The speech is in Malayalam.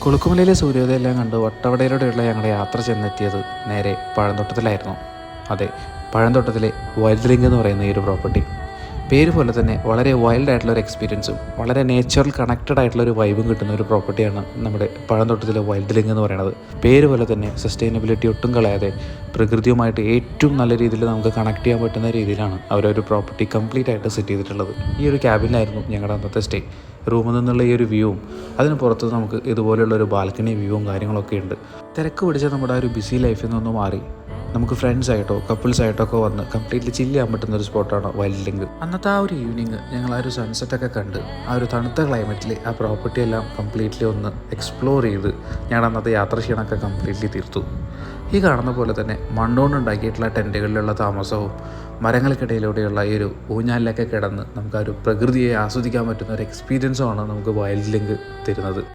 കുളുക്കുമലയിലെ സൂര്യോദയമെല്ലാം കണ്ട് വട്ടവടയിലൂടെയുള്ള ഞങ്ങളുടെ യാത്ര ചെന്നെത്തിയത് നേരെ പഴന്തോട്ടത്തിലായിരുന്നു. അതെ, പഴന്തോട്ടത്തിലെ വൈൽഡ് ലിങ്ക് എന്ന് പറയുന്ന ഈ ഒരു പ്രോപ്പർട്ടി പേര് പോലെ തന്നെ വളരെ വൈൽഡ് ആയിട്ടുള്ള ഒരു എക്സ്പീരിയൻസും വളരെ നേച്ചുറൽ കണക്റ്റഡ് ആയിട്ടുള്ള ഒരു വൈബും കിട്ടുന്ന ഒരു പ്രോപ്പർട്ടിയാണ് നമ്മുടെ പഴന്തോട്ടത്തിലെ വൈൽഡ് ലിങ്ക് എന്ന് പറയുന്നത്. പേര് പോലെ തന്നെ സസ്റ്റൈനബിലിറ്റി ഒട്ടും കളയാതെ പ്രകൃതിയുമായിട്ട് ഏറ്റവും നല്ല രീതിയിൽ നമുക്ക് കണക്ട് ചെയ്യാൻ പറ്റുന്ന രീതിയിലാണ് അവരൊരു പ്രോപ്പർട്ടി കംപ്ലീറ്റ് ആയിട്ട് സെറ്റ് ചെയ്തിട്ടുള്ളത്. ഈ ഒരു ക്യാബിനായിരുന്നു ഞങ്ങളുടെ അന്നത്തെ സ്റ്റേ. റൂമിൽ നിന്നുള്ള ഈ ഒരു വ്യൂവും അതിന് പുറത്ത് നമുക്ക് ഇതുപോലെയുള്ള ഒരു ബാൽക്കണി വ്യൂവും കാര്യങ്ങളൊക്കെ ഉണ്ട്. തിരക്ക് പിടിച്ച നമ്മുടെ ആ ഒരു ബിസി ലൈഫിൽ നിന്നൊന്ന് മാറി നമുക്ക് ഫ്രണ്ട്സായിട്ടോ കപ്പിൾസായിട്ടോ ഒക്കെ വന്ന് കംപ്ലീറ്റ്ലി ചില്ല് ചെയ്യാൻ പറ്റുന്ന ഒരു സ്പോട്ടാണ് വൈൽഡ് ലിങ്ക്. അന്നത്തെ ആ ഒരു ഈവനിങ് ഞങ്ങൾ ആ ഒരു സൺസെറ്റൊക്കെ കണ്ട് ആ ഒരു തണുത്ത ക്ലൈമറ്റിൽ ആ പ്രോപ്പർട്ടി എല്ലാം കംപ്ലീറ്റ്ലി ഒന്ന് എക്സ്പ്ലോർ ചെയ്ത് ഞാൻ അന്നത്തെ യാത്ര ക്ഷീണമൊക്കെ കംപ്ലീറ്റ്ലി തീർത്തു. ഈ കാണുന്ന പോലെ തന്നെ മണ്ണുകൊണ്ടുണ്ടാക്കിയിട്ടുള്ള ടെൻറ്റുകളിലുള്ള താമസവും മരങ്ങൾക്കിടയിലൂടെയുള്ള ഈ ഒരു ഊഞ്ഞാലിലൊക്കെ കിടന്ന് നമുക്ക് ആ ഒരു പ്രകൃതിയെ ആസ്വദിക്കാൻ പറ്റുന്ന ഒരു എക്സ്പീരിയൻസുമാണ് നമുക്ക് വൈൽഡ് ലിങ്ക് തരുന്നത്.